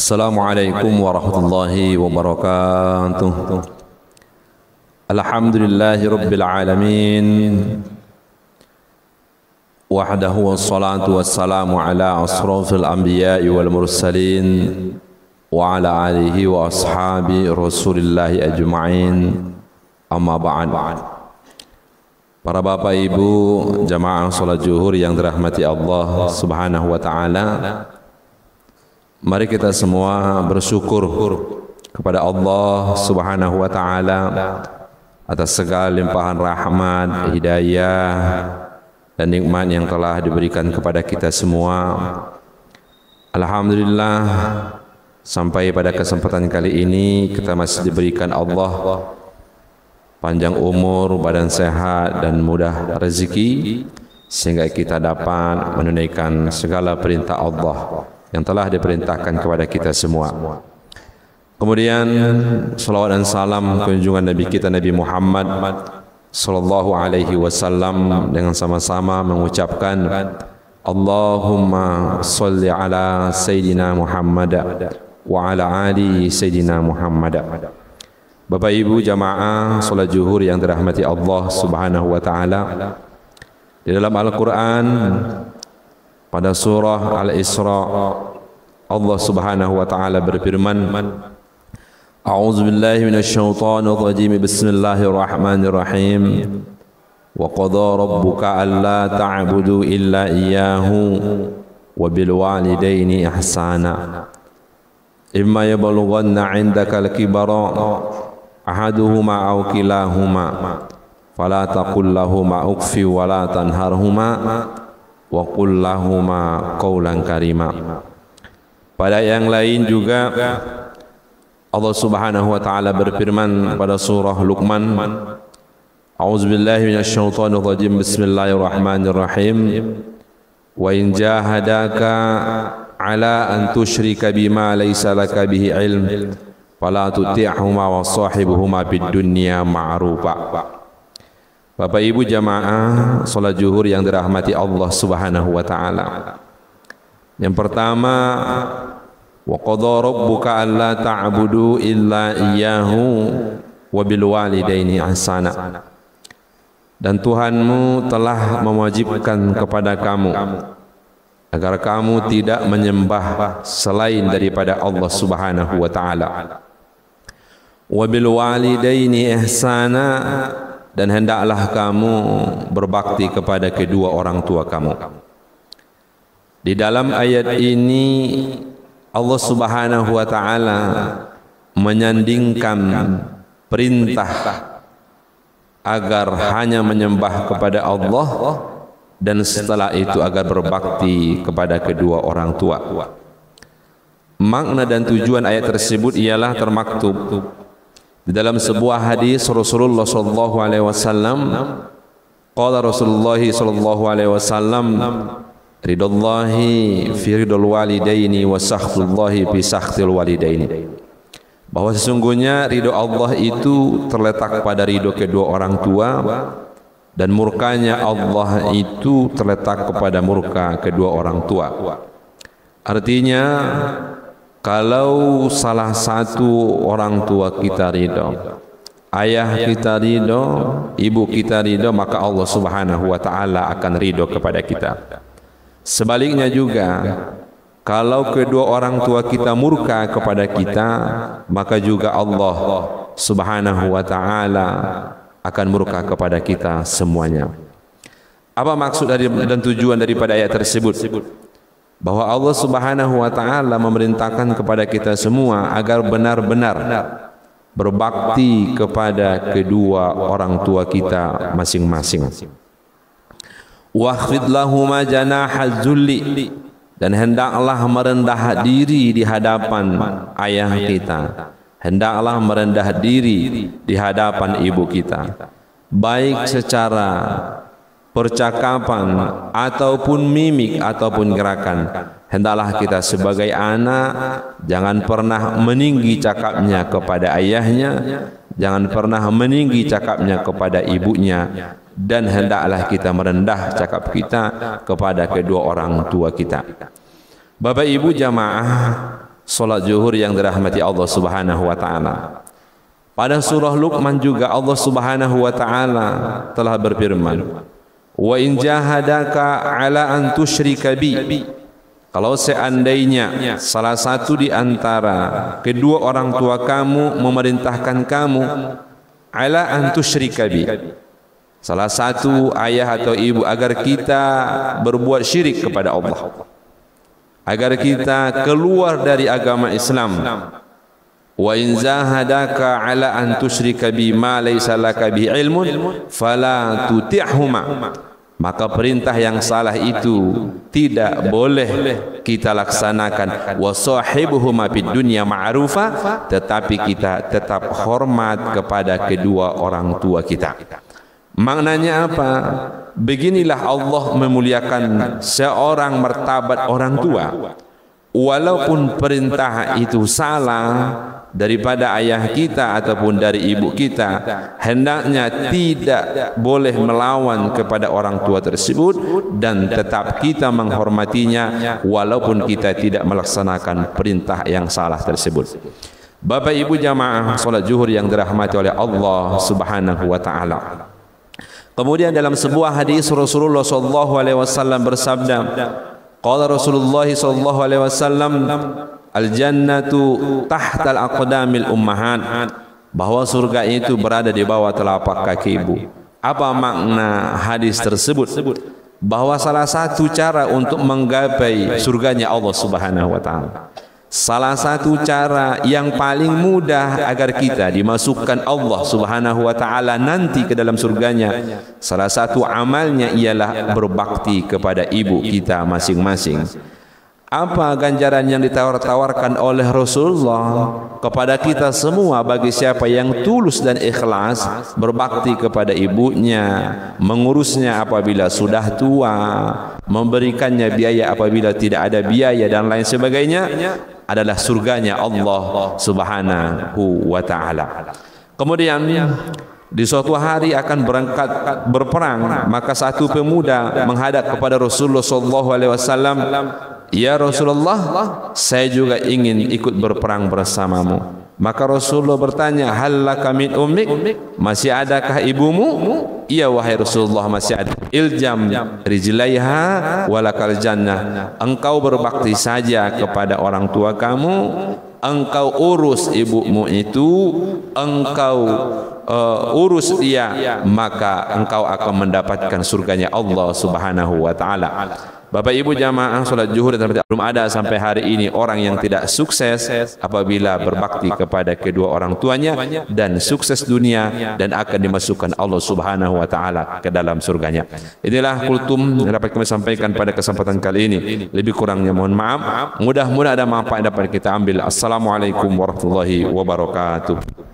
Assalamualaikum warahmatullahi wabarakatuh. Alhamdulillahi rabbil alamin. Wahdahu wassalatu wassalamu ala asrafil anbiya'i wal mursalin wa ala alihi wa ashabi rasulillahi ajma'in. Amma ba'd. Para bapak ibu jamaah salat zuhur yang dirahmati Allah Subhanahu wa taala, mari kita semua bersyukur kepada Allah Subhanahu wa taala atas segala limpahan rahmat, hidayah dan nikmat yang telah diberikan kepada kita semua. Alhamdulillah, sampai pada kesempatan kali ini kita masih diberikan Allah panjang umur, badan sehat dan mudah rezeki sehingga kita dapat menunaikan segala perintah Allah yang telah diperintahkan kepada kita semua. Kemudian salawat dan salam kunjungan Nabi kita Nabi Muhammad sallallahu alaihi wasallam dengan sama-sama mengucapkan Allahumma sholli ala Sayyidina Muhammad wa ala ali Sayyidina Muhammad. Bapak ibu jamaah salat zuhur yang dirahmati Allah Subhanahu wa taala, di dalam Al-Qur'an pada surah Al-Isra Allah Subhanahu wa taala berfirman, A'udzu billahi minasyaitonir rajim. Bismillahirrahmanirrahim. Wa qadara rabbuka alla ta'budu illa iyyahu wa bil walidaini ihsana. Imma yablughanna 'indaka al-kibara ahaduhuma aw kilahuma fala taqul lahumā uffin wa la tanharhumā wa qul lahumā qawlan karīmā. Pada yang lain juga Allah Subhanahu wa taala berfirman pada surah Luqman, A'udzubillahi minasyaitonir rajim. Bismillahirrahmanirrahim. Wa in jahadaka 'ala an tusyrika bima laysa laka bihi 'ilm fala tuti'huma wa sahibuhuma fid dunya ma'rufa. Bapak ibu jamaah salat zuhur yang dirahmati Allah Subhanahu wa taala. Yang pertama, wa qadara rabbuka alla ta'budu illa iyyahu wa bil walidaini ihsana. Dan Tuhanmu telah mewajibkan kepada kamu agar kamu tidak menyembah selain daripada Allah Subhanahu wa taala. Wa bil walidaini ihsana, dan hendaklah kamu berbakti kepada kedua orang tua kamu. Di dalam ayat ini Allah Subhanahu wa taala menyandingkan perintah agar hanya menyembah kepada Allah dan setelah itu agar berbakti kepada kedua orang tua. Makna dan tujuan ayat tersebut ialah termaktub di dalam sebuah hadis Rasulullah sallallahu alaihi wasallam. Qala Rasulullah sallallahu alaihi wasallam, ridallahi fi ridal walidaini wa sakhtullahi fi sakhtil walidaini. Bahwa sesungguhnya ridho Allah itu terletak pada ridho kedua orang tua dan murkanya Allah itu terletak kepada murka kedua orang tua. Artinya kalau salah satu orang tua kita ridho, ayah kita ridho, ibu kita ridho, maka Allah Subhanahu wa taala akan ridho kepada kita. Sebaliknya juga, kalau kedua orang tua kita murka kepada kita, maka juga Allah Subhanahu wa taala akan murka kepada kita semuanya. Apa maksud dan tujuan daripada ayat tersebut? Bahwa Allah Subhanahu wa taala memerintahkan kepada kita semua agar benar-benar berbakti kepada kedua orang tua kita masing-masing. Wakhfid lahuma janahaz zulli, dan hendaklah merendah diri di hadapan ayah kita, hendaklah merendah diri di hadapan ibu kita, baik secara percakapan ataupun mimik ataupun gerakan. Hendaklah kita sebagai anak jangan pernah meninggi cakapnya kepada ayahnya, jangan pernah meninggi cakapnya kepada ibunya, dan hendaklah kita merendah cakap kita kepada kedua orang tua kita. Bapak ibu jamaah salat zuhur yang dirahmati Allah Subhanahu wa taala. Pada surah Luqman juga Allah Subhanahu wa taala telah berfirman, "Wa in jahadaka 'ala an tusyrika bi." Kalau seandainya salah satu di antara kedua orang tua kamu memerintahkan kamu 'ala an tusyrika bi, salah satu ayah atau ibu, agar kita berbuat syirik kepada Allah, agar kita keluar dari agama Islam. Wa in zahadaka ala an tusyrika bi ma laysa laka bi ilmun fala tuti'huma, maka perintah yang salah itu tidak boleh kita laksanakan. Wa sahibuhuma fid dunya ma'rufa, tetapi kita tetap hormat kepada kedua orang tua kita. Maknanya apa? Beginilah Allah memuliakan seorang martabat orang tua. Walaupun perintah itu salah daripada ayah kita ataupun dari ibu kita, hendaknya tidak boleh melawan kepada orang tua tersebut dan tetap kita menghormatinya walaupun kita tidak melaksanakan perintah yang salah tersebut. Bapak Ibu jamaah salat zuhur yang dirahmati oleh Allah Subhanahu wa taala. Kemudian dalam sebuah hadis Rasulullah sallallahu alaihi wasallam bersabda, qala Rasulullah sallallahu alaihi wasallam, al-jannatu tahtal aqdamil ummahat, bahwa surga itu berada di bawah telapak kaki ibu. Apa makna hadis tersebut? Bahwa salah satu cara untuk menggapai surganya Allah Subhanahu wa taala, salah satu cara yang paling mudah agar kita dimasukkan Allah Subhanahu wa taala nanti ke dalam surganya, salah satu amalnya ialah berbakti kepada ibu kita masing-masing. Apa ganjaran yang ditawar-tawarkan oleh Rasulullah kepada kita semua bagi siapa yang tulus dan ikhlas berbakti kepada ibunya, mengurusnya apabila sudah tua, memberikannya biaya apabila tidak ada biaya dan lain sebagainya, adalah surganya Allah Subhanahu wa taala. Kemudian di suatu hari akan berangkat berperang, maka satu pemuda menghadap kepada Rasulullah sallallahu alaihi wasallam, "Ya Rasulullah, saya juga ingin ikut berperang bersamamu." Maka Rasulullah bertanya, "Hal laka min ummik?" Masih adakah ibumu? "Iya wahai Rasulullah, masih ada." "Iljam rijlaiha walakal jannah." Engkau berbakti saja kepada orang tua kamu, engkau urus ibumu itu, engkau urus dia, maka engkau akan mendapatkan surganya Allah Subhanahu wa taala. Bapak Ibu jamaah salat zuhur, belum ada sampai hari ini orang yang tidak sukses apabila berbakti kepada kedua orang tuanya dan sukses dunia dan akan dimasukkan Allah Subhanahu wa taala ke dalam surganya. Inilah kultum yang dapat kami sampaikan pada kesempatan kali ini. Lebih kurangnya mohon maaf. Mudah-mudahan ada manfaat dapat kita ambil. Assalamualaikum warahmatullahi wabarakatuh.